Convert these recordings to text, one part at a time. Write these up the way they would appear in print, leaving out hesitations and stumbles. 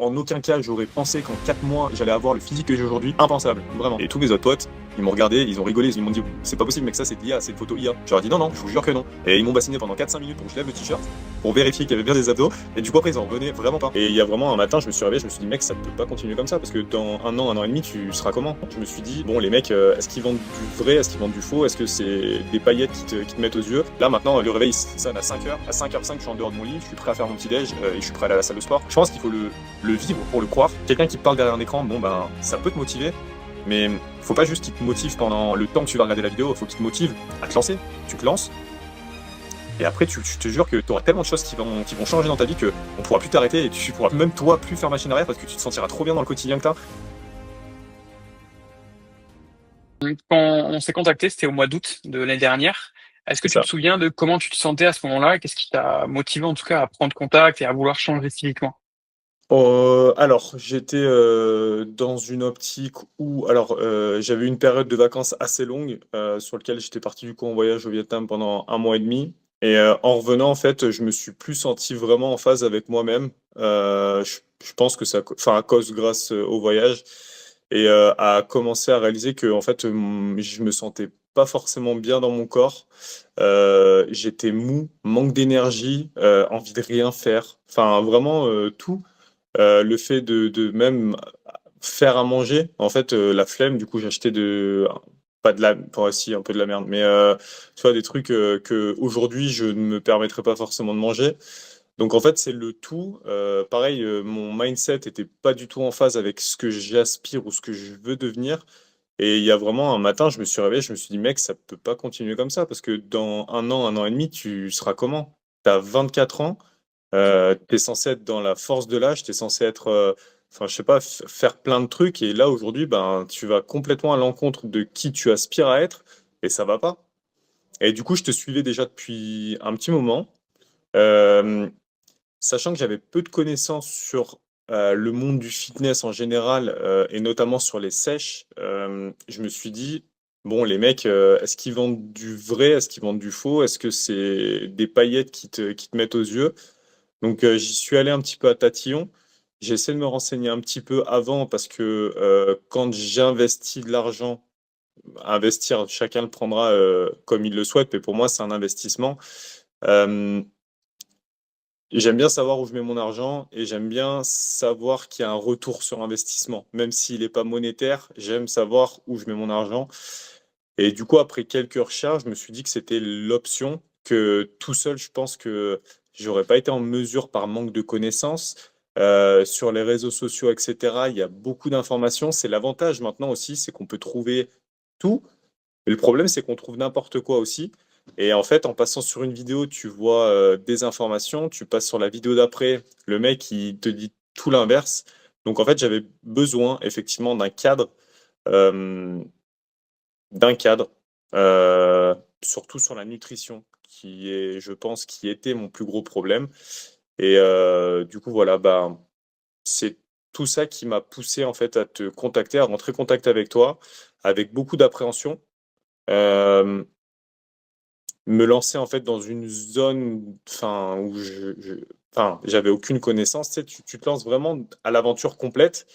En aucun cas, j'aurais pensé qu'en 4 mois, j'allais avoir le physique que j'ai aujourd'hui. Impensable, vraiment. Et tous mes autres potes, ils m'ont regardé, ils ont rigolé, ils m'ont dit c'est pas possible mec, ça c'est de l'IA, c'est une photo IA. Je leur ai dit non, je vous jure que non. Et ils m'ont bassiné pendant 4-5 minutes pour que je lève le t-shirt, pour vérifier qu'il y avait bien des abdos. Et du coup après ils en revenaient vraiment pas. Et il y a vraiment un matin, je me suis réveillé, je me suis dit mec, ça peut pas continuer comme ça, parce que dans un an et demi, tu seras comment? Je me suis dit bon les mecs, est-ce qu'ils vendent du vrai, est-ce qu'ils vendent du faux, est-ce que c'est des paillettes qui te mettent aux yeux? Là maintenant, le réveil sonne à 5h. À 5h05, je suis en dehors de mon lit, je suis prêt à faire mon petit déj et je suis prêt à aller à la salle de sport. Je pense qu'il faut le vivre pour le croire. Quelqu'un qui te parle derrière un écran, bon ben ça peut te motiver, mais faut pas juste qu'il te motive pendant le temps que tu vas regarder la vidéo, faut qu'il te motive à te lancer. Tu te lances, et après je te jure que tu auras tellement de choses qui vont changer dans ta vie que on pourra plus t'arrêter et tu pourras même toi plus faire machine arrière parce que tu te sentiras trop bien dans le quotidien que t'as. Quand on s'est contacté, c'était au mois d'août de l'année dernière. Est-ce que C'est tu te ça. souviens de comment tu te sentais à ce moment-là et qu'est-ce qui t'a motivé en tout cas à prendre contact et à vouloir changer physiquement? Alors, j'étais dans une optique où, j'avais une période de vacances assez longue sur laquelle j'étais parti du coup en voyage au Vietnam pendant un mois et demi. Et en revenant, en fait, je me suis plus senti vraiment en phase avec moi-même. Je pense que ça, enfin, à cause grâce au voyage et à commencer à réaliser que, en fait, je me sentais pas forcément bien dans mon corps. J'étais mou, manque d'énergie, envie de rien faire. Enfin, vraiment tout. Le fait de même faire à manger, en fait, la flemme, du coup, j'achetais pas de la, enfin, si, un peu de la merde, mais tu vois, des trucs que aujourd'hui je ne me permettrais pas forcément de manger. Donc, en fait, c'est le tout. Pareil, mon mindset était pas du tout en phase avec ce que j'aspire ou ce que je veux devenir. Et il y a vraiment un matin, je me suis réveillé, je me suis dit, mec, ça peut pas continuer comme ça, parce que dans un an et demi, tu seras comment? T'as 24 ans, tu censé être dans la force de l'âge, t'es censé être, enfin, je sais pas, faire plein de trucs. Et là, aujourd'hui, ben, tu vas complètement à l'encontre de qui tu aspires à être, et ça va pas. Et du coup, je te suivais déjà depuis un petit moment, euh, sachant que j'avais peu de connaissances sur le monde du fitness en général, et notamment sur les sèches. Je me suis dit, bon, les mecs, est-ce qu'ils vendent du vrai, est-ce qu'ils vendent du faux, est-ce que c'est des paillettes qui te mettent aux yeux? Donc, j'y suis allé un petit peu à tatillon. J'ai essayé de me renseigner un petit peu avant parce que quand j'investis de l'argent, investir, chacun le prendra comme il le souhaite, mais pour moi, c'est un investissement. Euh, J'aime bien savoir où je mets mon argent et j'aime bien savoir qu'il y a un retour sur investissement. Même s'il n'est pas monétaire, j'aime savoir où je mets mon argent. Et du coup, après quelques recherches, je me suis dit que c'était l'option, que tout seul, je pense que j'aurais pas été en mesure par manque de connaissances. Sur les réseaux sociaux, etc., il y a beaucoup d'informations. C'est l'avantage maintenant aussi, c'est qu'on peut trouver tout. Mais le problème, c'est qu'on trouve n'importe quoi aussi. Et en fait, en passant sur une vidéo, tu vois des informations, tu passes sur la vidéo d'après, le mec, il te dit tout l'inverse. Donc en fait, j'avais besoin effectivement euh, d'un cadre, surtout sur la nutrition, qui est, je pense, qui était mon plus gros problème. Et du coup, voilà, bah, c'est tout ça qui m'a poussé en fait à te contacter, à rentrer en contact avec toi, avec beaucoup d'appréhension. Euh, Me lancer en fait dans une zone, enfin, où enfin, j'avais aucune connaissance. Tu sais, tu te lances vraiment à l'aventure complète.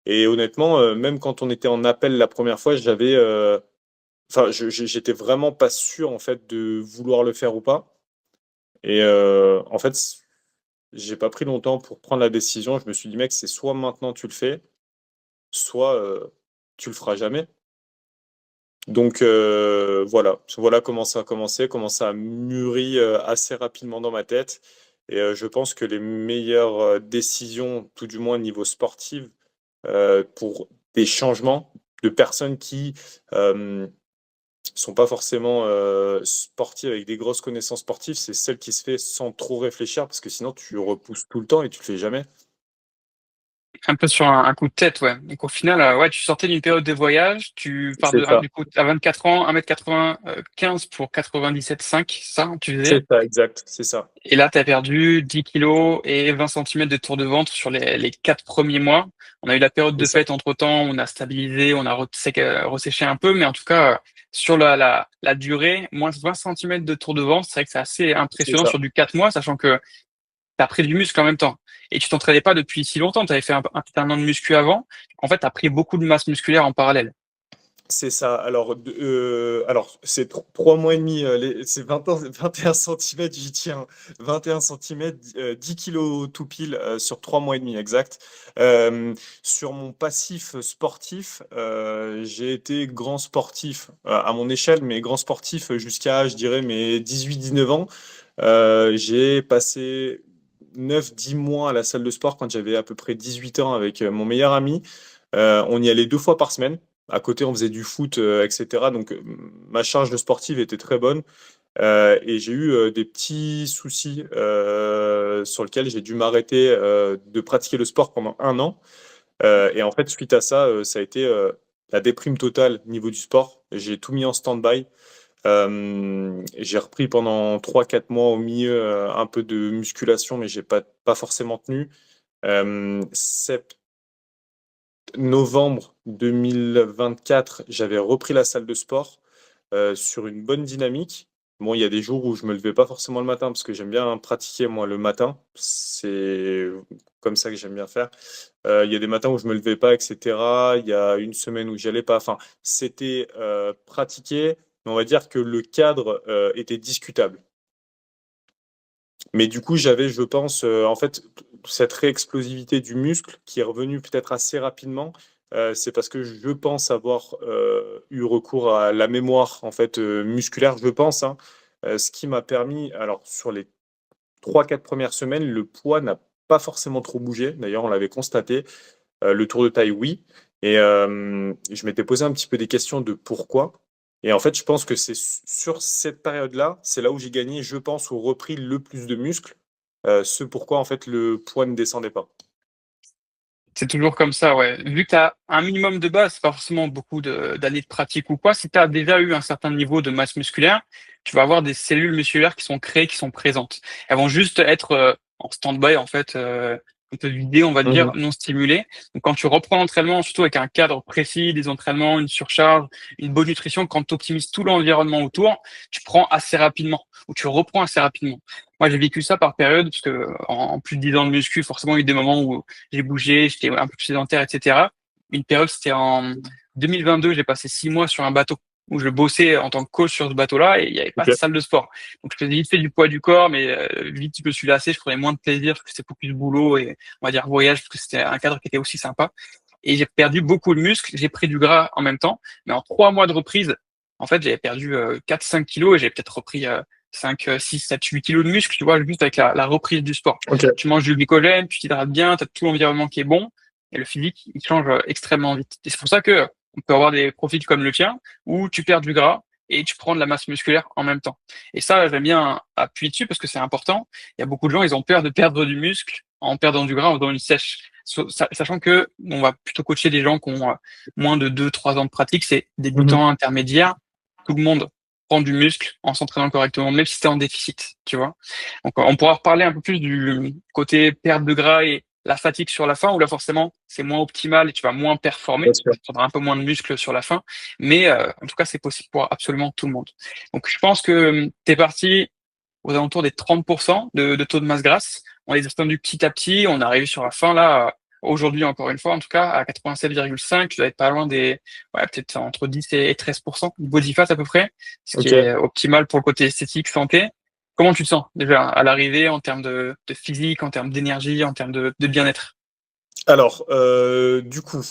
Et honnêtement, même quand on était en appel la première fois, enfin, j'étais vraiment pas sûr en fait de vouloir le faire ou pas. Et en fait, j'ai pas pris longtemps pour prendre la décision. Je me suis dit, mec, c'est soit maintenant tu le fais, soit tu le feras jamais. Donc voilà comment ça a commencé, comment ça a mûri assez rapidement dans ma tête. Et je pense que les meilleures décisions, tout du moins au niveau sportif, pour des changements de personnes qui euh, sont pas forcément sportives avec des grosses connaissances sportives, c'est celle qui se fait sans trop réfléchir, parce que sinon tu repousses tout le temps et tu le fais jamais. Un peu sur un coup de tête, ouais. Donc au final, ouais, tu sortais d'une période de voyage, tu pars C'est ça, du coup à 24 ans, 1m95 pour 97,5, ça, tu faisais. c'est ça, exact, c'est ça, Et là, tu as perdu 10 kilos et 20 centimètres de tour de ventre sur les 4 premiers mois. On a eu la période c'est de ça. fête entre-temps, on a stabilisé, on a resséché un peu, mais en tout cas, sur la durée, moins 20 centimètres de tour de ventre, c'est vrai que c'est assez C'est impressionnant ça. sur du 4 mois, sachant que as pris du muscle en même temps. Et tu t'entraînais pas depuis si longtemps, tu avais fait peut-être un an de muscu avant. En fait, tu as pris beaucoup de masse musculaire en parallèle. C'est ça. Alors c'est 3 mois et demi, c'est 21 centimètres, j'y tiens. 21 centimètres, 10 kilos tout pile sur 3 mois et demi, exact. Sur mon passif sportif, j'ai été grand sportif à mon échelle, mais grand sportif jusqu'à, je dirais, mes 18-19 ans. J'ai passé 9-10 mois à la salle de sport quand j'avais à peu près 18 ans avec mon meilleur ami. On y allait 2 fois par semaine. À côté, on faisait du foot, etc. Donc, ma charge de sportive était très bonne. Et j'ai eu des petits soucis sur lesquels j'ai dû m'arrêter de pratiquer le sport pendant un an. Et en fait, suite à ça, ça a été la déprime totale au niveau du sport. J'ai tout mis en stand-by. J'ai repris pendant 3-4 mois au milieu un peu de musculation, mais j'ai pas forcément tenu. Novembre 2024, j'avais repris la salle de sport sur une bonne dynamique. Bon, il y a des jours où je me levais pas forcément le matin parce que j'aime bien pratiquer moi le matin. C'est comme ça que j'aime bien faire. Il y a des matins où je me levais pas, etc. Il y a une semaine où j'y allais pas. Enfin, c'était pratiqué, mais on va dire que le cadre était discutable. Mais du coup, j'avais, je pense, en fait, cette réexplosivité du muscle qui est revenue peut-être assez rapidement. C'est parce que je pense avoir eu recours à la mémoire en fait musculaire, je pense, hein. Ce qui m'a permis, alors sur les 3-4 premières semaines, le poids n'a pas forcément trop bougé. D'ailleurs, on l'avait constaté. Le tour de taille, oui. Et je m'étais posé un petit peu des questions de pourquoi. Et en fait, je pense que c'est sur cette période-là, c'est là où j'ai gagné, je pense, ou repris le plus de muscles. Ce pourquoi, en fait, le poids ne descendait pas. C'est toujours comme ça, ouais. Vu que tu as un minimum de base, c'est pas forcément beaucoup d'années de pratique ou quoi, si tu as déjà eu un certain niveau de masse musculaire, tu vas avoir des cellules musculaires qui sont créées, qui sont présentes. Elles vont juste être en stand-by, en fait, un peu vidées, on va dire, Mhm. non stimulées. Donc quand tu reprends l'entraînement, surtout avec un cadre précis, des entraînements, une surcharge, une bonne nutrition, quand tu optimises tout l'environnement autour, tu prends assez rapidement, ou tu reprends assez rapidement. Moi, j'ai vécu ça par période, parce que en plus de 10 ans de muscu, forcément, il y a eu des moments où j'ai bougé, j'étais un peu plus sédentaire, etc. Une période, c'était en 2022, j'ai passé 6 mois sur un bateau où je bossais en tant que coach sur ce bateau-là et il n'y avait pas de Ok. salle de sport. Donc, je faisais vite fait du poids du corps, mais vite, je me suis lassé, je prenais moins de plaisir parce que c'était beaucoup plus de boulot et, on va dire, voyage parce que c'était un cadre qui était aussi sympa. Et j'ai perdu beaucoup de muscles, j'ai pris du gras en même temps, mais en 3 mois de reprise, en fait, j'avais perdu 4-5 kilos et j'ai peut-être repris 5, 6, 7, 8 kilos de muscles, tu vois, juste avec la reprise du sport. Ok. Tu manges du glycogène, tu t'hydrates bien, tu as tout l'environnement qui est bon, et le physique, il change extrêmement vite. Et c'est pour ça que on peut avoir des profils comme le tien, où tu perds du gras et tu prends de la masse musculaire en même temps. Et ça, j'aime bien appuyer dessus parce que c'est important. Il y a beaucoup de gens, ils ont peur de perdre du muscle en perdant du gras, en faisant une sèche. Sachant que on va plutôt coacher des gens qui ont moins de 2, 3 ans de pratique, c'est Mhm. débutants, intermédiaires, tout le monde prend du muscle en s'entraînant correctement, même si c'était en déficit, tu vois. Donc, on pourra reparler un peu plus du côté perte de gras et la fatigue sur la fin, où là, forcément, c'est moins optimal et tu vas moins Bien performer. sûr. Tu prendras un peu moins de muscle sur la fin. Mais, en tout cas, c'est possible pour absolument tout le monde. Donc, je pense que tu es parti aux alentours des 30% de taux de masse grasse. On les a tendus petit à petit. On est arrivé sur la fin, là, aujourd'hui, encore une fois, en tout cas, à 87,5. Tu dois être pas loin des, ouais, peut-être entre 10 et 13% de body fat à peu près, ce qui Ok. est optimal pour le côté esthétique, santé. Comment tu te sens déjà à l'arrivée en termes de physique, en termes d'énergie, en termes de bien-être? Alors, du coup,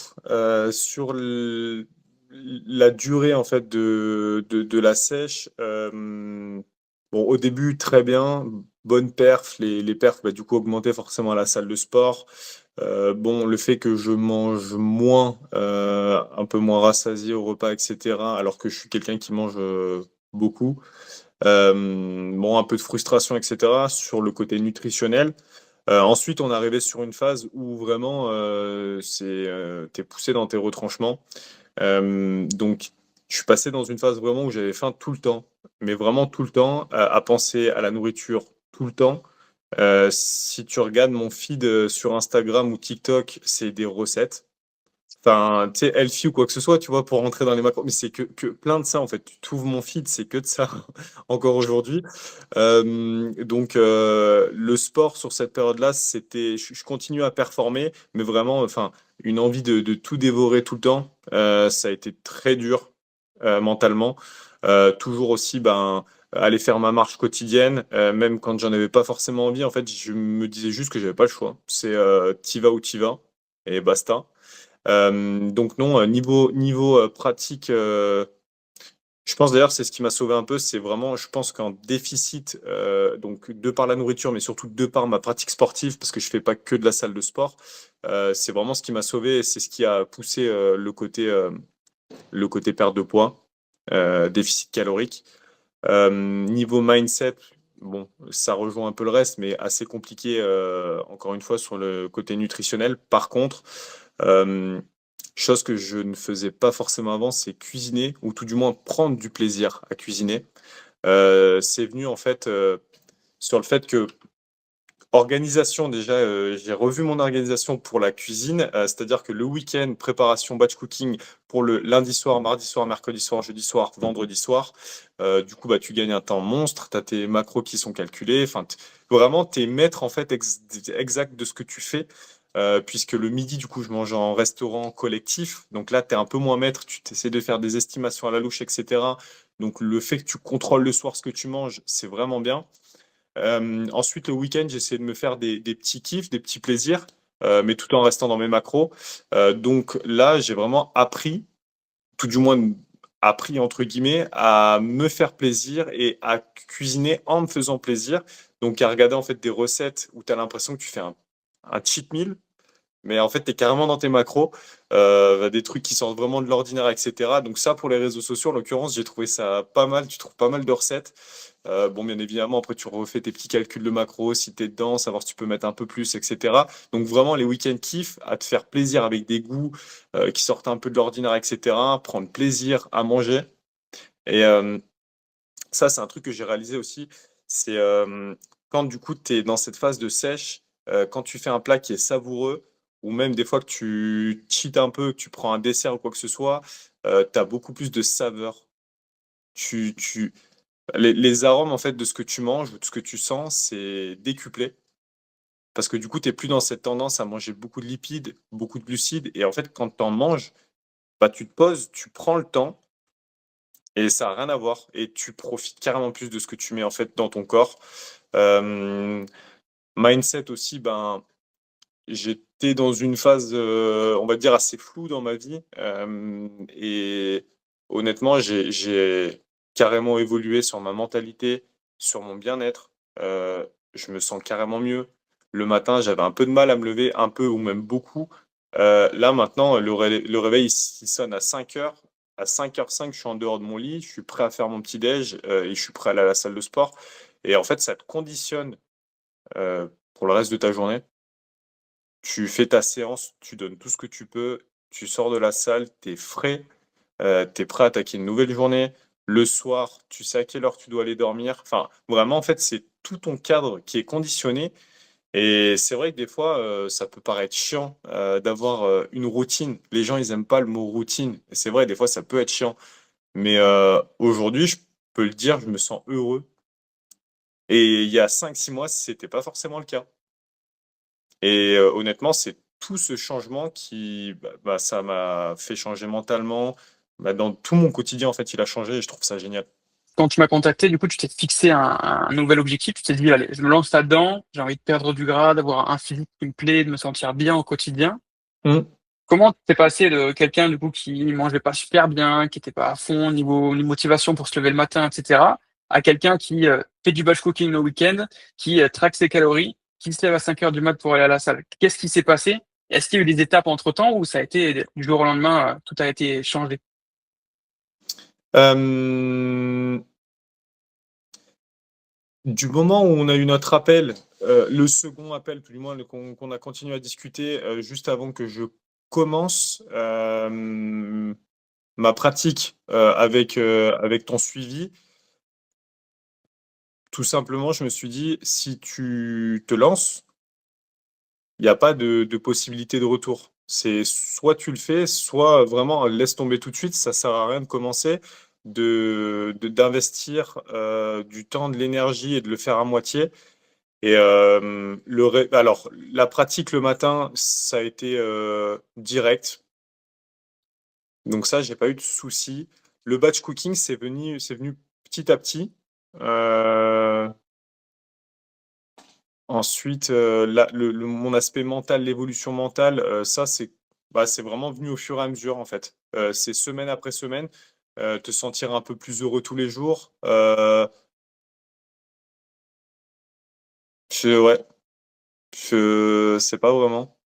sur la durée en fait de la sèche, bon, au début, très bien, bonne perf, les perfs, bah, du coup, augmentaient forcément à la salle de sport. Bon, le fait que je mange moins, un peu moins rassasié au repas, etc., alors que je suis quelqu'un qui mange beaucoup. Bon, un peu de frustration, etc., sur le côté nutritionnel. Ensuite, on est arrivé sur une phase où vraiment, t'es poussé dans tes retranchements. Donc, je suis passé dans une phase vraiment où j'avais faim tout le temps, mais vraiment tout le temps, à penser à la nourriture tout le temps. Si tu regardes mon feed sur Instagram ou TikTok, c'est des recettes. enfin, tu sais, healthy ou quoi que ce soit, tu vois, pour rentrer dans les macros. Mais c'est que plein de ça, en fait. Tu trouves mon feed, c'est que de ça, encore aujourd'hui. Donc, le sport sur cette période-là, c'était, je continue à performer, mais vraiment, enfin, une envie de tout dévorer tout le temps. Ça a été très dur mentalement. Toujours aussi, ben, aller faire ma marche quotidienne, même quand j'en avais pas forcément envie. En fait, je me disais juste que j'avais pas le choix. C'est t'y vas ou t'y vas, et basta. Donc non, niveau pratique, je pense d'ailleurs c'est ce qui m'a sauvé un peu, c'est vraiment, je pense qu'en déficit, donc de par la nourriture, mais surtout de par ma pratique sportive, parce que je fais pas que de la salle de sport, c'est vraiment ce qui m'a sauvé et c'est ce qui a poussé le côté perte de poids, déficit calorique. Niveau mindset, bon, ça rejoint un peu le reste, mais assez compliqué, encore une fois, sur le côté nutritionnel. Par contre, euh, chose que je ne faisais pas forcément avant, c'est cuisiner, ou tout du moins prendre du plaisir à cuisiner. C'est venu en fait sur le fait que organisation déjà, j'ai revu mon organisation pour la cuisine, c'est-à-dire que le week-end, préparation batch cooking pour le lundi soir, mardi soir, mercredi soir, jeudi soir, vendredi soir. Du coup, bah, tu gagnes un temps monstre, tu as tes macros qui sont calculés, enfin, vraiment, tu es maître en fait exact de ce que tu fais. Puisque le midi, du coup, je mange en restaurant collectif. Donc là, tu es un peu moins maître, tu essaies de faire des estimations à la louche, etc. Donc le fait que tu contrôles le soir ce que tu manges, c'est vraiment bien. Ensuite, le week-end, j'essaie de me faire des petits kiffs, des petits plaisirs, mais tout en restant dans mes macros. Donc là, j'ai vraiment appris, tout du moins appris entre guillemets, à me faire plaisir et à cuisiner en me faisant plaisir. Donc à regarder en fait des recettes où tu as l'impression que tu fais un cheat meal, mais en fait, tu es carrément dans tes macros, des trucs qui sortent vraiment de l'ordinaire, etc. Donc ça, pour les réseaux sociaux, en l'occurrence, j'ai trouvé ça pas mal. Tu trouves pas mal de recettes. Bon, bien évidemment, après, tu refais tes petits calculs de macros, si tu es dedans, savoir si tu peux mettre un peu plus, etc. Donc vraiment, les week-ends kiff, à te faire plaisir avec des goûts qui sortent un peu de l'ordinaire, etc. Prendre plaisir à manger. Et ça, c'est un truc que j'ai réalisé aussi. C'est quand du coup, tu es dans cette phase de sèche, quand tu fais un plat qui est savoureux, ou même des fois que tu cheats un peu, que tu prends un dessert ou quoi que ce soit, tu as beaucoup plus de saveur. Tu, tu... les arômes en fait de ce que tu manges ou de ce que tu sens, c'est décuplé. Parce que du coup, tu n'es plus dans cette tendance à manger beaucoup de lipides, beaucoup de glucides. Et en fait, quand tu en manges, bah, tu te poses, tu prends le temps et ça n'a rien à voir. Et tu profites carrément plus de ce que tu mets en fait dans ton corps. Euh, Mindset aussi, ben, j'étais dans une phase, on va dire, assez floue dans ma vie. Et honnêtement, j'ai carrément évolué sur ma mentalité, sur mon bien-être. Je me sens carrément mieux. Le matin, j'avais un peu de mal à me lever, un peu ou même beaucoup. Là, maintenant, le réveil, il sonne à 5 heures. À 5h05, je suis en dehors de mon lit, je suis prêt à faire mon petit déj et je suis prêt à aller à la salle de sport. Et en fait, ça te conditionne pour le reste de ta journée. Tu fais ta séance, tu donnes tout ce que tu peux, tu sors de la salle, tu es frais, tu es prêt à attaquer une nouvelle journée. Le soir, tu sais à quelle heure tu dois aller dormir. Enfin, vraiment, en fait, c'est tout ton cadre qui est conditionné. Et c'est vrai que des fois, ça peut paraître chiant d'avoir une routine. Les gens, ils aiment pas le mot routine. Et c'est vrai, des fois, ça peut être chiant. Mais aujourd'hui, je peux le dire, je me sens heureux. Et il y a 5 6 mois, c'était pas forcément le cas. Et honnêtement, c'est tout ce changement qui, ça m'a fait changer mentalement. Bah, dans tout mon quotidien, en fait, il a changé et je trouve ça génial. Quand tu m'as contacté, du coup, tu t'es fixé un nouvel objectif. Tu t'es dit, allez, je me lance là-dedans. J'ai envie de perdre du gras, d'avoir un physique qui me plaît, de me sentir bien au quotidien. Mm. Comment t'es passé de quelqu'un, du coup, qui mangeait pas super bien, qui était pas à fond niveau motivation pour se lever le matin, etc., à quelqu'un qui fait du batch cooking le week-end, qui traque ses calories, qui se lève à 5 heures du mat pour aller à la salle. Qu'est-ce qui s'est passé? Est-ce qu'il y a eu des étapes entre-temps ou ça a été du jour au lendemain, tout a été changé? Euh, du moment où on a eu notre appel, le second appel, tout du moins, qu'on a continué à discuter juste avant que je commence ma pratique avec ton suivi, tout simplement, je me suis dit, si tu te lances, il n'y a pas de possibilité de retour. C'est soit tu le fais, soit vraiment laisse tomber tout de suite. Ça sert à rien de commencer, d'investir du temps, de l'énergie et de le faire à moitié. Et alors, la pratique le matin, ça a été direct. Donc ça, j'ai pas eu de soucis. Le batch cooking, c'est venu petit à petit. Euh, Ensuite, mon aspect mental, l'évolution mentale, ça, c'est vraiment venu au fur et à mesure, en fait. C'est semaine après semaine, te sentir un peu plus heureux tous les jours. Ouais, je sais pas vraiment.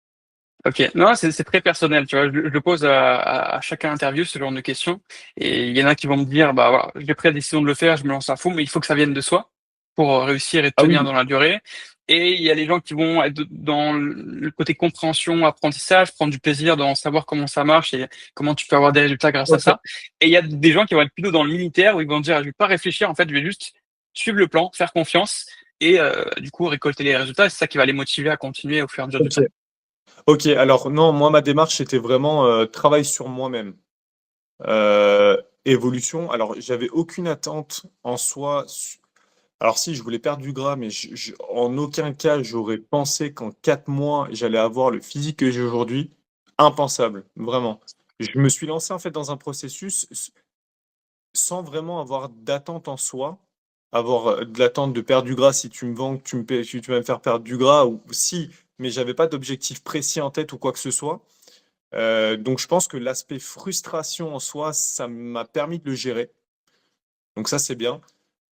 Ok, non, c'est très personnel, tu vois. Je le pose à chaque interview ce genre de questions, et il y en a qui vont me dire, bah voilà, j'ai pris la décision de le faire, je me lance à fond, mais il faut que ça vienne de soi pour réussir et Ah tenir oui, dans la durée. Et il y a les gens qui vont être dans le côté compréhension, apprentissage, prendre du plaisir dans savoir comment ça marche et comment tu peux avoir des résultats grâce à ok. ça. Et il y a des gens qui vont être plutôt dans le militaire où ils vont dire, je vais pas réfléchir, en fait, je vais juste suivre le plan, faire confiance et du coup récolter les résultats. C'est ça qui va les motiver à continuer au fur et à mesure du Ok. temps. Ok, alors non, moi, ma démarche, c'était vraiment travail sur moi-même. Évolution. Alors, j'avais aucune attente en soi. Alors si, je voulais perdre du gras, mais en aucun cas, j'aurais pensé qu'en 4 mois, j'allais avoir le physique que j'ai aujourd'hui. Impensable, vraiment. Je me suis lancé en fait dans un processus sans vraiment avoir d'attente en soi. Avoir de l'attente de perdre du gras si tu me vends, que si tu vas me faire perdre du gras, ou si, mais j'avais pas d'objectif précis en tête ou quoi que ce soit. Donc je pense que l'aspect frustration en soi, ça m'a permis de le gérer. Donc ça, c'est bien.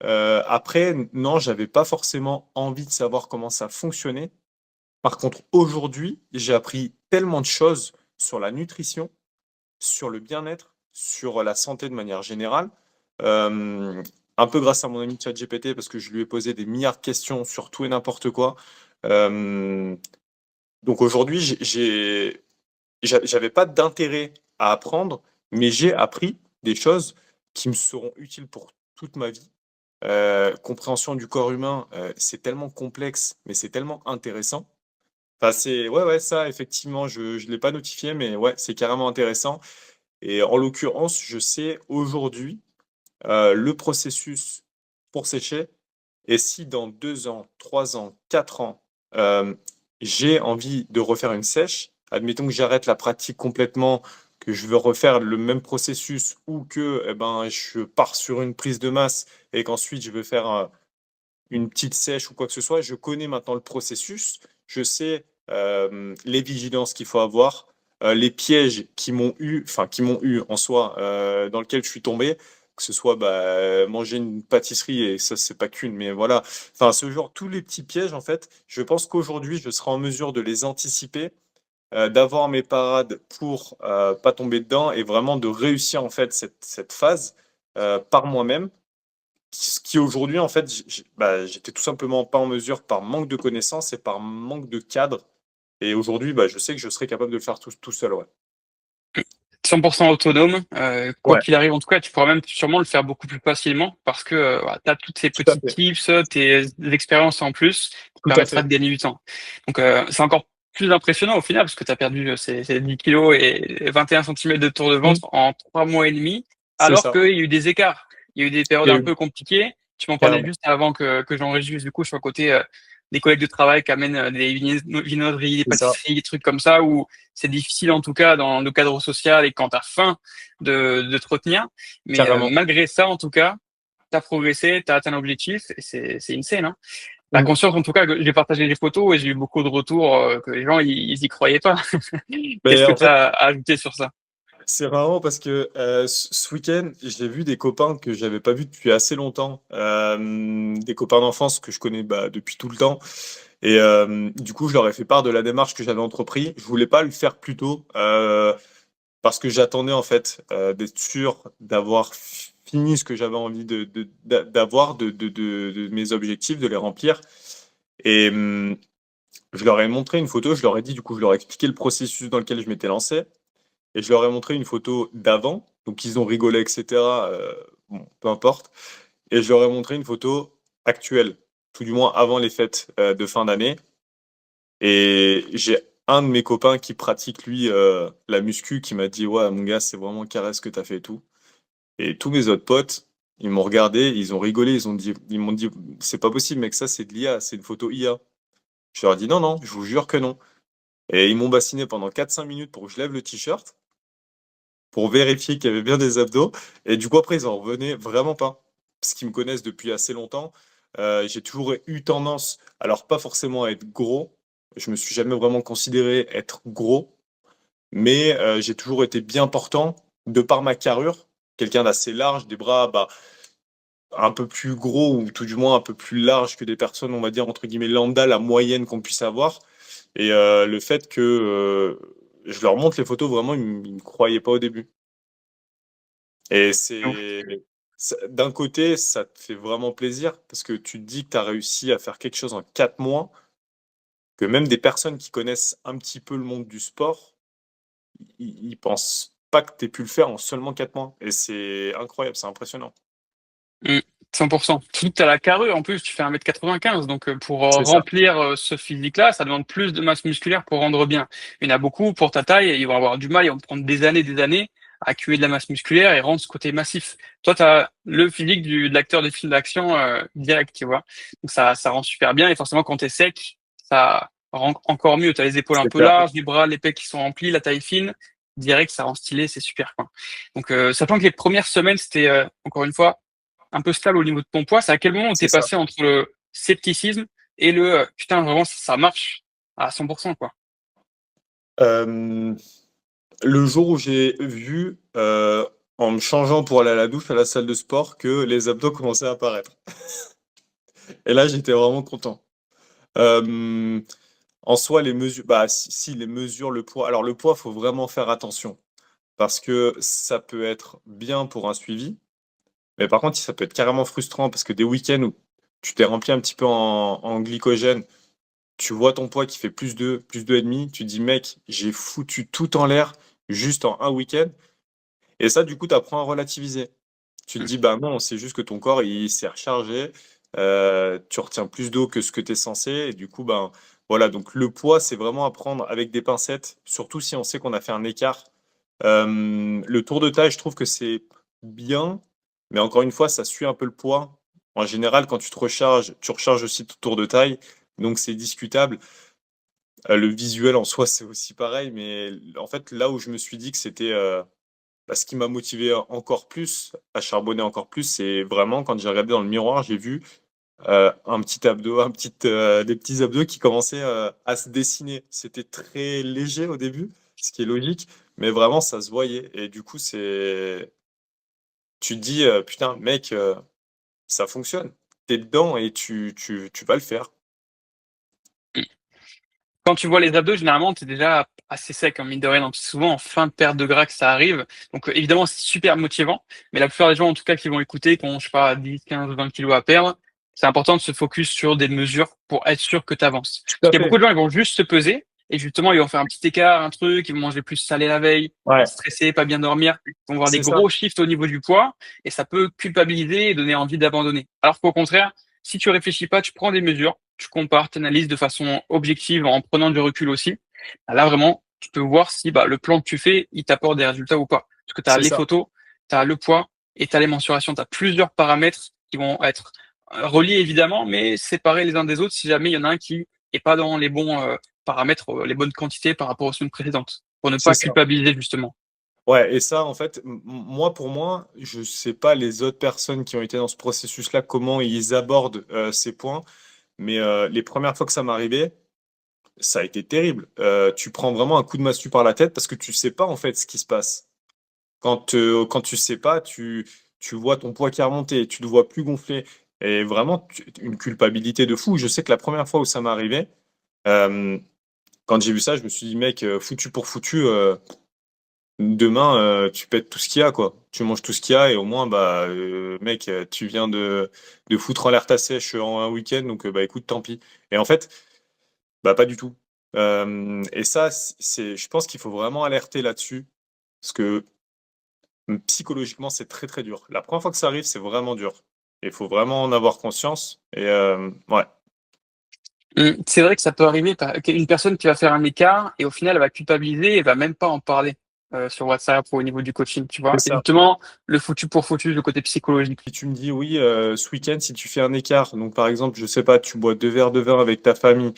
Après, non, j'avais pas forcément envie de savoir comment ça fonctionnait. Par contre, aujourd'hui, j'ai appris tellement de choses sur la nutrition, sur le bien-être, sur la santé de manière générale. Euh, un peu grâce à mon ami ChatGPT, parce que je lui ai posé des milliards de questions sur tout et n'importe quoi. Euh, donc aujourd'hui, j'avais pas d'intérêt à apprendre, mais j'ai appris des choses qui me seront utiles pour toute ma vie. Compréhension du corps humain, c'est tellement complexe, mais c'est tellement intéressant. Enfin, ouais, ouais, ça, effectivement, je l'ai pas notifié, mais ouais, c'est carrément intéressant. Et en l'occurrence, je sais aujourd'hui le processus pour sécher. Et si dans 2 ans, 3 ans, 4 ans, euh, j'ai envie de refaire une sèche, admettons que j'arrête la pratique complètement, que je veux refaire le même processus ou que eh ben, je pars sur une prise de masse et qu'ensuite je veux faire une petite sèche ou quoi que ce soit, je connais maintenant le processus, je sais les vigilances qu'il faut avoir, les pièges qui m'ont eu en soi, dans lequel je suis tombé, que ce soit manger une pâtisserie, et ça c'est pas qu'une, mais voilà, enfin ce genre, tous les petits pièges en fait, je pense qu'aujourd'hui je serai en mesure de les anticiper, d'avoir mes parades pour pas tomber dedans et vraiment de réussir en fait cette phase par moi-même. Ce qui aujourd'hui, en fait, j'étais tout simplement pas en mesure par manque de connaissances et par manque de cadre. Et aujourd'hui, je sais que je serais capable de le faire tout seul, ouais. 100% autonome, quoi Ouais, qu'il arrive, en tout cas, tu pourras même sûrement le faire beaucoup plus facilement parce que tu as toutes ces tout à petits fait. tips, tes expériences en plus qui Tout à permettra fait. de gagner du temps. Donc, c'est encore plus impressionnant au final parce que tu as perdu ces 10 kilos et 21 centimètres de tour de Mm. ventre en 3 mois et demi, C'est alors ça. qu'il y a eu des écarts. Il y a eu des périodes Et un peu compliquées. Tu m'en parlais carrément. juste avant que j'enregistre. Du coup, je suis à côté des collègues de travail qui amènent des viennoiseries, des C'est ça. pâtisseries, des trucs comme ça où c'est difficile en tout cas dans le cadre social et quand tu as faim de te retenir. Mais Carrément. malgré ça, en tout cas, tu as progressé, tu as atteint l'objectif et c'est insane. Hein. La Mm. conscience, en tout cas, que j'ai partagé les photos et j'ai eu beaucoup de retours que les gens, ils y croyaient pas. Qu'est-ce Mais que en tu fait, as à ajouter sur ça? c'est marrant parce que ce week-end, j'ai vu des copains que j'avais pas vus depuis assez longtemps, des copains d'enfance que je connais depuis tout le temps. Et du coup, je leur ai fait part de la démarche que j'avais entrepris. Je voulais pas le faire plus tôt parce que j'attendais en fait d'être sûr d'avoir fini ce que j'avais envie d'avoir, de mes objectifs, de les remplir. Et je leur ai montré une photo, je leur ai dit, du coup, je leur ai expliqué le processus dans lequel je m'étais lancé. Et je leur ai montré une photo d'avant, donc ils ont rigolé, etc. Bon, peu importe. Et je leur ai montré une photo actuelle, tout du moins avant les fêtes de fin d'année. Et j'ai un de mes copain qui pratique lui, la muscu qui m'a dit: «Ouais mon gars, c'est vraiment carré ce que tu as fait et tout» et tous mes autres potes, ils m'ont regardé, ils ont rigolé, ils m'ont dit: «C'est pas possible mec, ça c'est de l'IA, c'est une photo IA». Je leur ai dit: «Non, non, je vous jure que non» et ils m'ont bassiné pendant 4-5 minutes pour que je lève le t-shirt, pour vérifier qu'il y avait bien des abdos et du coup après ils en revenaient vraiment pas. Parce qu'ils me connaissent depuis assez longtemps. J'ai toujours eu tendance, alors pas forcément à être gros, je me suis jamais vraiment considéré être gros, mais j'ai toujours été bien portant de par ma carrure, quelqu'un d'assez large, des bras, bah, un peu plus gros ou tout du moins un peu plus large que des personnes, on va dire entre guillemets «lambda», la moyenne qu'on puisse avoir et le fait que, je leur montre les photos, vraiment ils me croyaient pas au début et d'un côté, ça te fait vraiment plaisir parce que tu te dis que tu as réussi à faire quelque chose en 4 mois, que même des personnes qui connaissent un petit peu le monde du sport, ils pensent pas que tu aies pu le faire en seulement 4 mois et c'est incroyable, c'est impressionnant. Mmh, 100. Surtout que tu as la carrure en plus, tu fais 1,95 m donc pour, C'est ça. remplir, ce physique-là, ça demande plus de masse musculaire pour rendre bien. Il y en a beaucoup pour ta taille, ils vont avoir du mal, ils vont prendre des années à accumuler de la masse musculaire et rendre ce côté massif. Toi, tu as le physique de l'acteur de film d'action, direct, tu vois? Donc ça rend super bien et forcément quand tu es sec, ça rend encore mieux. Tu as les épaules un C'est peu clair. larges, les bras, les pecs qui sont remplis, la taille fine, direct ça rend stylé, c'est super, quoi. Donc sachant que les premières semaines, c'était, encore une fois, un peu stable au niveau de ton poids, c'est à quel moment où tu C'est es ça. passé entre le scepticisme et le, «Putain vraiment ça marche à 100 quoi»? Hem, le jour où j'ai vu, en me changeant pour aller à la douche à la salle de sport que les abdos commençaient à apparaître et là, j'étais vraiment content. Hem, en soi, les mesures bah, si les mesures, le poids alors le poids, faut vraiment faire attention parce que ça peut être bien pour un suivi, mais par contre, ça peut être carrément frustrant parce que des week-ends où tu t'es rempli un petit peu en glycogène, tu vois ton poids qui fait plus 2,5, tu te dis: «Mec, j'ai foutu tout en l'air juste en un week-end» et ça, du coup, tu apprends à relativiser. Tu te Mmh, dis: «Bah, non, c'est juste que ton corps, il s'est rechargé, tu retiens plus d'eau que ce que tu es censé» et du coup, ben, voilà, donc le poids, c'est vraiment à prendre avec des pincettes, surtout si on sait qu'on a fait un écart. Le tour de taille, je trouve que c'est bien, mais encore une fois, ça suit un peu le poids. En général, quand tu te recharges, tu recharges aussi ton tour de taille, donc c'est discutable. Le visuel en soi, c'est aussi pareil, mais en fait, là où je me suis dit que c'était, bah, ce qui m'a motivé encore plus, à charbonner encore plus, c'est vraiment quand j'ai regardé dans le miroir, j'ai vu, un petit abdos, des petits abdos qui commençaient, à se dessiner. C'était très léger au début, ce qui est logique, mais vraiment ça se voyait et du coup, tu te dis, «Putain mec, ça fonctionne. Tu es dedans et tu vas le faire». mmh. Quand tu vois les abdos, généralement, tu es déjà assez sec, hein, mine de rien, donc c'est souvent en fin de perte de gras que ça arrive. Donc, évidemment, c'est super motivant, mais la plupart des gens, en tout cas, qui vont écouter, qui ont, je sais pas, 10, 15, 20 kilos à perdre, c'est important de se focus sur des mesures pour être sûr que tu avances. Tout Parce à qu'il y a beaucoup fait. de gens, ils vont juste se peser et justement, ils vont faire un petit écart, un truc, ils vont manger plus salé la veille, Ouais, stressés, pas bien dormir, ils vont avoir des c'est ça. gros shifts au niveau du poids et ça peut culpabiliser et donner envie d'abandonner. Alors qu'au contraire, si tu réfléchis pas, tu prends des mesures, tu compares, tu analyses de façon objective en prenant du recul aussi. Bah, là, vraiment, tu peux voir si bah, le plan que tu fais, il t'apporte des résultats ou pas. Parce que tu as C'est les ça. photos, tu as le poids et tu as les mensurations. Tu as plusieurs paramètres qui vont être reliés évidemment, mais séparés les uns des autres si jamais il y en a un qui est pas dans les bons paramètres, les bonnes quantités par rapport aux semaines précédentes, pour ne C'est pas ça. culpabiliser justement. Ouais et ça, en fait, moi, pour moi, je sais pas les autres personnes qui ont été dans ce processus-là, comment ils abordent, ces points, mais les premières fois que ça m'arrivait, ça a été terrible. Tu prends vraiment un coup de massue par la tête parce que tu sais pas, en fait, ce qui se passe. Quand tu sais pas, tu vois ton poids qui a remonté, tu le vois plus gonfler et vraiment une culpabilité de fou. Je sais que la première fois où ça m'est arrivé, hem, quand j'ai vu ça, je me suis dit: «Mec, foutu pour foutu, demain, tu pètes tout ce qu'il y a, quoi. Tu manges tout ce qu'il y a et au moins, bah, mec, tu viens de foutre en l'air ta sèche en un week-end donc bah, écoute, tant pis» et en fait, bah, pas du tout. Et ça, c'est je pense qu'il faut vraiment alerter là-dessus parce que, psychologiquement, c'est très, très dur. La première fois que ça arrive, c'est vraiment dur et il faut vraiment en avoir conscience et ouais. C'est vrai que ça peut arriver, une personne qui va faire un écart et au final, elle va culpabiliser et va même pas en parler sur WhatsApp ou au niveau du coaching, tu vois. C'est Et ça. justement, le foutu pour foutu, le côté psychologique. Si tu me dis oui, ce week-end, si tu fais un écart, donc par exemple, je sais pas, tu bois 2 verres de vin avec ta famille,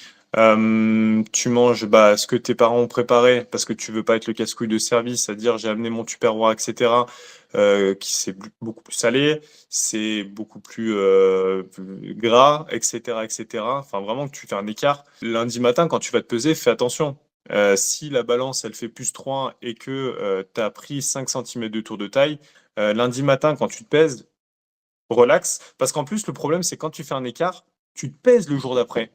tu manges bah, ce que tes parents ont préparé parce que tu veux pas être le casse-couille de service, c'est-à-dire j'ai amené mon Tupperware, etc., qui c'est beaucoup plus salé, c'est beaucoup plus gras, etc., etc. Enfin, vraiment que tu fais un écart. Lundi matin, quand tu vas te peser, fais attention. Si la balance, elle fait +3 et que tu as pris 5 centimètres de tour de taille, lundi matin, quand tu te pèses, relax. Parce qu'en plus, le problème, c'est quand tu fais un écart, tu te pèses le jour d'après.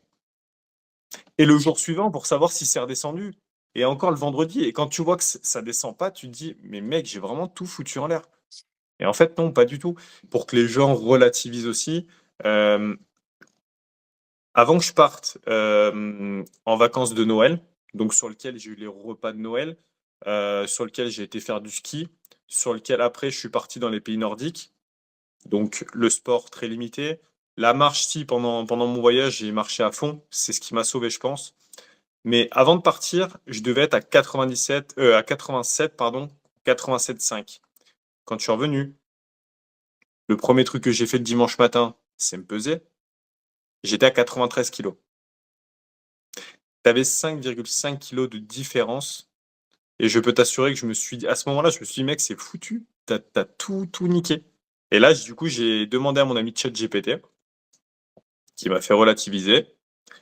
Et le jour suivant pour savoir si c'est redescendu. Et encore le vendredi. Et quand tu vois que ça descend pas, tu te dis, mais mec, j'ai vraiment tout foutu en l'air. Et en fait, non, pas du tout. Pour que les gens relativisent aussi, euh, avant que je parte en vacances de Noël, donc sur lequel j'ai eu les repas de Noël, sur lequel j'ai été faire du ski, sur lequel après je suis parti dans les pays nordiques. Donc le sport très limité. La marche, si, pendant mon voyage, j'ai marché à fond. C'est ce qui m'a sauvé, je pense. Mais avant de partir, je devais être à 97, à 87, pardon, 87,5. Quand je suis revenu, le premier truc que j'ai fait le dimanche matin, c'est me peser. J'étais à 93 kilos. Tu avais 5,5 kilos de différence. Et je peux t'assurer que je me suis dit, à ce moment-là, je me suis dit, mec, c'est foutu. T'as tout niqué. Et là, du coup, j'ai demandé à mon ami ChatGPT, qui m'a fait relativiser.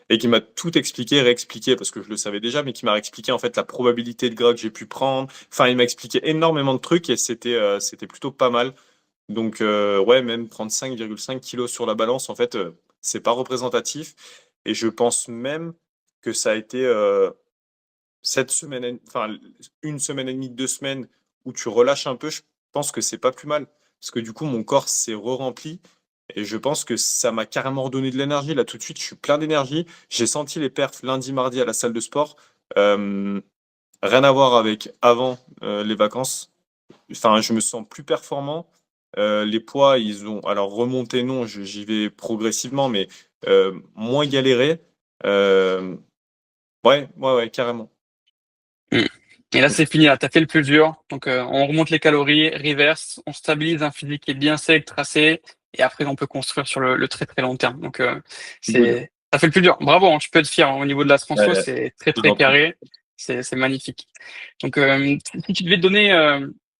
Et qui m'a tout expliqué, réexpliqué, parce que je le savais déjà, mais qui m'a réexpliqué en fait la probabilité de gras que j'ai pu prendre. Enfin, il m'a expliqué énormément de trucs et c'était plutôt pas mal. Donc ouais, même prendre 5,5 kilos sur la balance, en fait, c'est pas représentatif. Et je pense même que ça a été cette semaine, enfin une semaine et demie, 2 semaines où tu relâches un peu. Je pense que c'est pas plus mal, parce que du coup mon corps s'est re-rempli. Et je pense que ça m'a carrément redonné de l'énergie. Là, tout de suite, je suis plein d'énergie. J'ai senti les perfs lundi, mardi à la salle de sport. Euh, Rien à voir avec avant les vacances. Enfin, je me sens plus performant. Les poids, ils ont alors remonté, non, j'y vais progressivement, mais moins galéré. Euh, ouais, carrément. Mm. Et là, c'est fini, là, t'as fait le plus dur. Donc, on remonte les calories, reverse, on stabilise un physique qui est bien sec, tracé, et après, on peut construire sur le très très long terme. Donc, Good. t'as fait le plus dur. Bravo, hein, tu peux être fier, hein. Au niveau de la transfo, Ouais, c'est très c'est très gentil. carré, c'est magnifique. Donc, si tu devais donner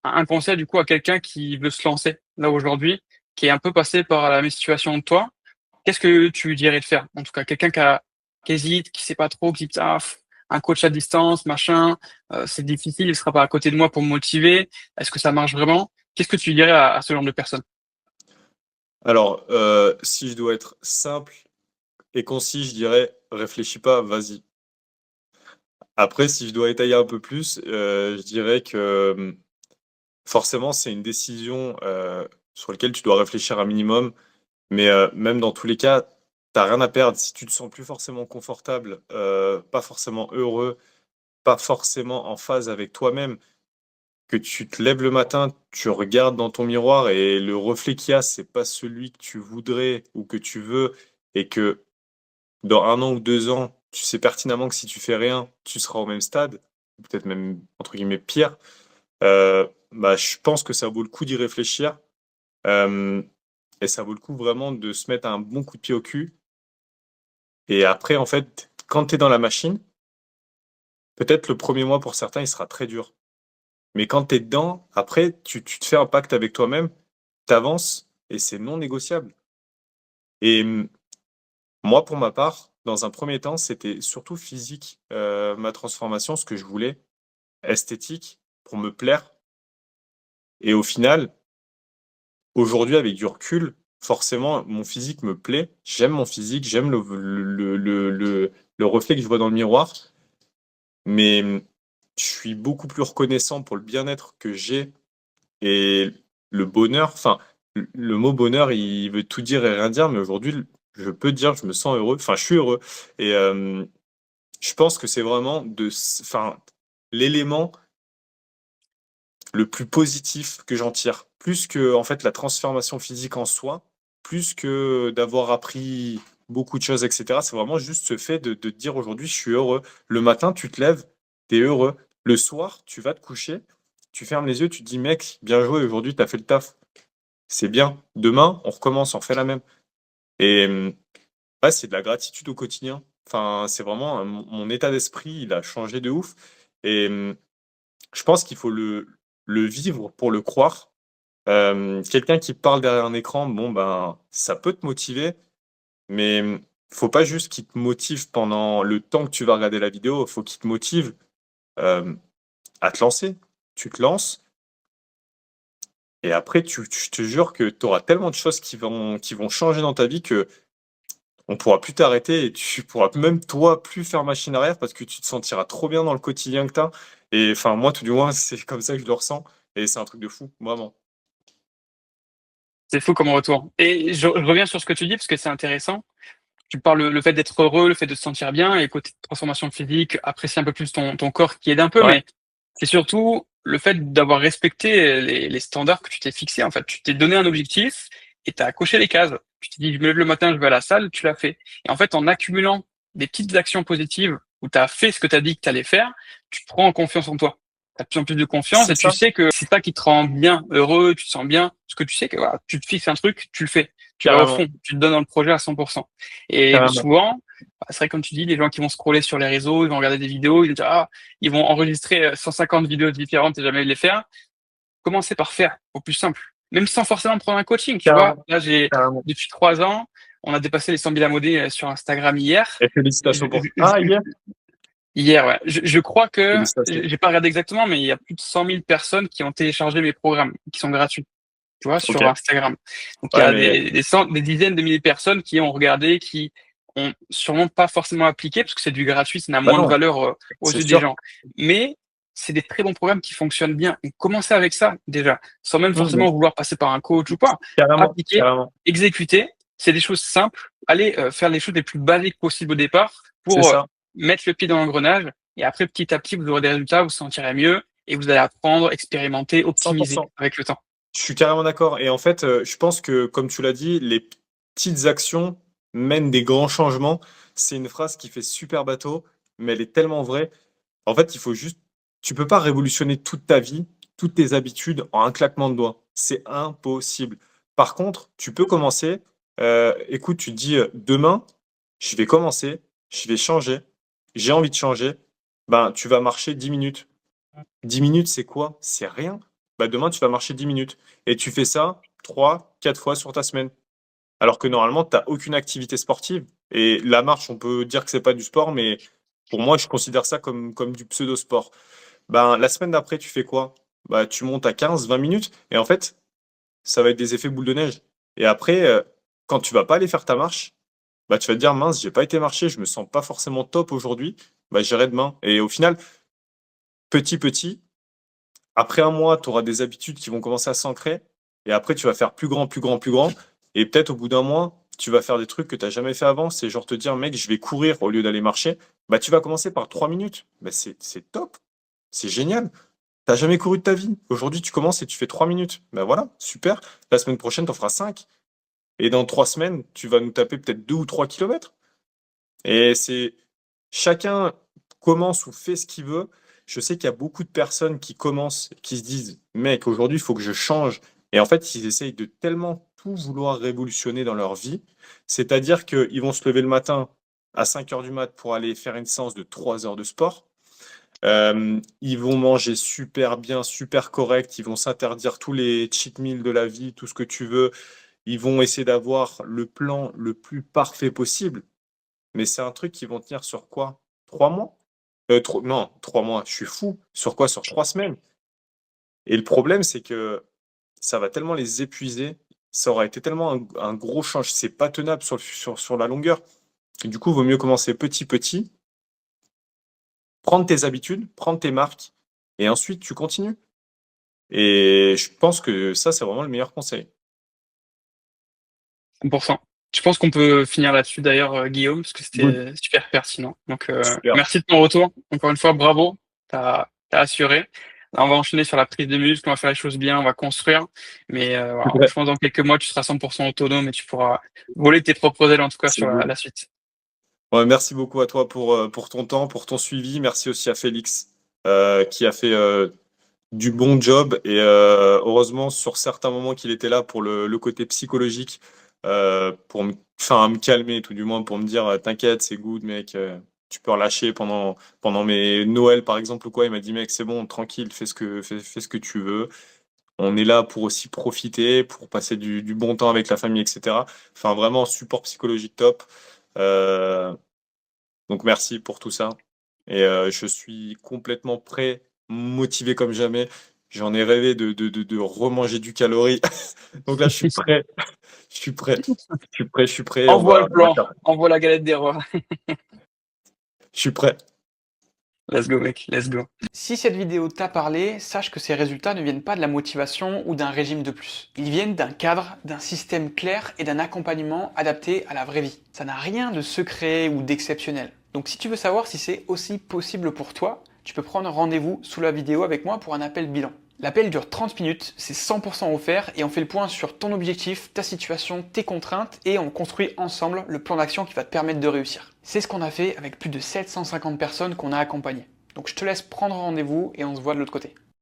un conseil du coup à quelqu'un qui veut se lancer là aujourd'hui, qui est un peu passé par la même situation que toi, qu'est-ce que tu lui dirais de faire? En tout cas, quelqu'un qui hésite, qui sait pas trop, qui dit ah, un coach à distance, machin, c'est difficile, il sera pas à côté de moi pour me motiver. Est-ce que ça marche vraiment? Qu'est-ce que tu lui dirais à ce genre de personne? Alors, si je dois être simple et concis, je dirais réfléchis pas, vas-y. Après, si je dois étayer un peu plus, je dirais que forcément, c'est une décision sur laquelle tu dois réfléchir un minimum. Mais même dans tous les cas, t'as rien à perdre. Si tu te sens plus forcément confortable, pas forcément heureux, pas forcément en phase avec toi-même, que tu te lèves le matin, tu regardes dans ton miroir et le reflet qu'il y a, c'est pas celui que tu voudrais ou que tu veux, et que dans 1 an ou 2 ans, tu sais pertinemment que si tu fais rien, tu seras au même stade, ou peut-être même entre guillemets pire. Bah, je pense que ça vaut le coup d'y réfléchir. Euh, et ça vaut le coup vraiment de se mettre un bon coup de pied au cul. Et après, en fait, quand tu es dans la machine, peut-être le premier mois pour certains, il sera très dur. Mais quand tu es dedans, après, tu te fais un pacte avec toi-même, tu avances et c'est non négociable. Et moi, pour ma part, dans un premier temps, c'était surtout physique, ma transformation, ce que je voulais, esthétique, pour me plaire. Et au final, aujourd'hui, avec du recul, forcément, mon physique me plaît. J'aime mon physique, j'aime le reflet que je vois dans le miroir. Mais je suis beaucoup plus reconnaissant pour le bien-être que j'ai et le bonheur. Enfin, le mot bonheur, il veut tout dire et rien dire, mais aujourd'hui, je peux dire que je me sens heureux. Enfin, je suis heureux. Et je pense que c'est vraiment enfin, l'élément le plus positif que j'en tire. Plus que, en fait, la transformation physique en soi, plus que d'avoir appris. beaucoup de choses, etc. C'est vraiment juste ce fait de te dire aujourd'hui, je suis heureux. Le matin, tu te lèves, tu es heureux. Le soir, tu vas te coucher, tu fermes les yeux, tu te dis, mec, bien joué, aujourd'hui, tu as fait le taf. C'est bien. Demain, on recommence, on refait la même. Et ouais, c'est de la gratitude au quotidien. Enfin, c'est vraiment mon état d'esprit, il a changé de ouf. Et je pense qu'il faut le vivre pour le croire. Quelqu'un qui parle derrière un écran, bon, ben, ça peut te motiver, mais faut pas juste qu'il te motive pendant le temps que tu vas regarder la vidéo, faut qu'il te motive euh, à te lancer. Tu te lances et après, je te jure que tu auras tellement de choses qui vont changer dans ta vie que on pourra plus t'arrêter et tu pourras même toi plus faire machine arrière parce que tu te sentiras trop bien dans le quotidien que tu as. Et enfin, moi, tout du moins, c'est comme ça que je le ressens et c'est un truc de fou, vraiment. C'est fou comme retour. Et je reviens sur ce que tu dis parce que c'est intéressant. Tu parles le fait d'être heureux, le fait de se sentir bien et côté transformation physique, apprécier un peu plus ton corps qui aide un peu, Ouais, mais c'est surtout le fait d'avoir respecté les standards que tu t'es fixés. En fait, tu t'es donné un objectif et tu as coché les cases. Tu t'es dit, je me lève le matin, je vais à la salle, tu l'as fait. Et en fait, en accumulant des petites actions positives où tu as fait ce que tu as dit que tu allais faire, tu prends en confiance en toi. Tu as de plus en plus de confiance c'est et tu ça, sais que c'est ça qui te rend bien, heureux, tu te sens bien, parce que tu sais que voilà, tu te fixes un truc, tu le fais. Tu vas au carrément, fond, tu te donnes dans le projet à 100%. Et carrément. souvent, bah, c'est vrai, comme tu dis, les gens qui vont scroller sur les réseaux, ils vont regarder des vidéos, ils vont dire, ah, ils vont enregistrer 150 vidéos différentes et jamais les faire. Commencez par faire au plus simple. Même sans forcément prendre un coaching, tu vois. Carrément, Là, carrément. depuis 3 ans, on a dépassé les 100 000 abonnés sur Instagram hier. Et Je- félicitations pour. je- Ah, hier? Hier, ouais. Je crois que, Félicitations. j'ai pas regardé exactement, mais il y a plus de 100 000 personnes qui ont téléchargé mes programmes, qui sont gratuits, tu vois, Ok. sur Instagram. Donc il y Ouais, a mais des dizaines de milliers de personnes qui ont regardé, qui ont sûrement pas forcément appliqué parce que c'est du gratuit, ça n'a bah moins de non, valeur aux c'est yeux des sûr. gens. Mais c'est des très bons programmes qui fonctionnent bien. Et commencez avec ça déjà, sans même Mhm. forcément vouloir passer par un coach ou pas. Carrément, Appliquer, carrément. exécuter, c'est des choses simples. Allez faire les choses les plus basiques possibles au départ C'est pour ça. mettre le pied dans l'engrenage. Et après, petit à petit, vous aurez des résultats, vous vous sentirez mieux et vous allez apprendre, expérimenter, optimiser 100%. avec le temps. Je suis carrément d'accord. Et en fait, je pense que, comme tu l'as dit, les petites actions mènent des grands changements. C'est une phrase qui fait super bateau, mais elle est tellement vraie. En fait, il faut juste. Tu peux pas révolutionner toute ta vie, toutes tes habitudes en un claquement de doigts. C'est impossible. Par contre, tu peux commencer. Écoute, tu te dis demain, je vais commencer, je vais changer, j'ai envie de changer. Ben, tu vas marcher 10 minutes. 10 minutes, c'est quoi? C'est rien. Bah, demain, tu vas marcher 10 minutes. Et tu fais ça 3, 4 fois sur ta semaine. Alors que normalement, tu n'as aucune activité sportive. Et la marche, on peut dire que c'est pas du sport, mais pour moi, je considère ça comme du pseudo-sport. Ben, la semaine d'après, tu fais quoi? Bah, tu montes à 15, 20 minutes. Et en fait, ça va être des effets boule de neige. Et après, quand tu vas pas aller faire ta marche, bah, tu vas te dire, mince, j'ai pas été marcher, je me sens pas forcément top aujourd'hui. Bah, j'irai demain. Et au final, petit, après un mois, tu auras des habitudes qui vont commencer à s'ancrer. Et après, tu vas faire plus grand, plus grand, plus grand. Et peut-être au bout d'un mois, tu vas faire des trucs que tu n'as jamais fait avant. C'est genre te dire, mec, je vais courir au lieu d'aller marcher. Bah, tu vas commencer par 3 minutes. Bah, c'est top. C'est génial. T'as jamais couru de ta vie. Aujourd'hui, tu commences et tu fais 3 minutes. Ben voilà, super. La semaine prochaine, tu en feras 5. Et dans 3 semaines, tu vas nous taper peut-être 2 ou 3 kilomètres. Et c'est chacun commence ou fait ce qu'il veut. Je sais qu'il y a beaucoup de personnes qui commencent, qui se disent, mec, aujourd'hui, il faut que je change. Et en fait, ils essayent de tellement tout vouloir révolutionner dans leur vie. C'est-à-dire qu'ils vont se lever le matin à 5 heures du mat pour aller faire une séance de 3 heures de sport. Ils vont manger super bien, super correct. Ils vont s'interdire tous les cheat meals de la vie, tout ce que tu veux. Ils vont essayer d'avoir le plan le plus parfait possible. Mais c'est un truc qui vont tenir sur quoi? 3 mois? Non, 3 mois, je suis fou. Sur quoi? Sur 3 semaines. Et le problème, c'est que ça va tellement les épuiser. Ça aura été tellement un gros change. C'est pas tenable sur la longueur. Et du coup, il vaut mieux commencer petit, prendre tes habitudes, prendre tes marques, et ensuite tu continues. Et je pense que ça, c'est vraiment le meilleur conseil. 100%. Je pense qu'on peut finir là-dessus d'ailleurs, Guillaume, parce que Good. c'était super pertinent. Donc, Super. merci de ton retour. Encore une fois, bravo. T'as assuré. Là, on va enchaîner sur la prise de muscle, on va faire les choses bien, on va construire. Mais voilà, je pense que dans quelques mois, tu seras 100% autonome et tu pourras voler tes propres ailes, en tout cas, C'est sur good. la suite. Ouais, merci beaucoup à toi pour ton temps, pour ton suivi. Merci aussi à Félix qui a fait du bon job et heureusement sur certains moments qu'il était là pour le côté psychologique pour enfin, me calmer tout du moins pour me dire t'inquiète c'est good mec tu peux relâcher pendant mes Noël par exemple ou quoi il m'a dit mec c'est bon tranquille fais ce que tu veux on est là pour aussi profiter pour passer du bon temps avec la famille etc enfin vraiment support psychologique top Euh, donc merci pour tout ça. Et je suis complètement prêt, motivé comme jamais. J'en ai rêvé de remanger du calorie. Donc là, je suis prêt. Je suis prêt. Je suis prêt. Je suis prêt. Envoie le On va plan, faire. envoie la galette des rois. Je suis prêt. Let's go, mec, let's go. Si cette vidéo t'a parlé, sache que ces résultats ne viennent pas de la motivation ou d'un régime de plus. Ils viennent d'un cadre, d'un système clair et d'un accompagnement adapté à la vraie vie. Ça n'a rien de secret ou d'exceptionnel. Donc si tu veux savoir si c'est aussi possible pour toi, tu peux prendre rendez-vous sous la vidéo avec moi pour un appel bilan. L'appel dure 30 minutes, c'est 100% offert et on fait le point sur ton objectif, ta situation, tes contraintes et on construit ensemble le plan d'action qui va te permettre de réussir. C'est ce qu'on a fait avec plus de 750 personnes qu'on a accompagnées. Donc je te laisse prendre rendez-vous et on se voit de l'autre côté.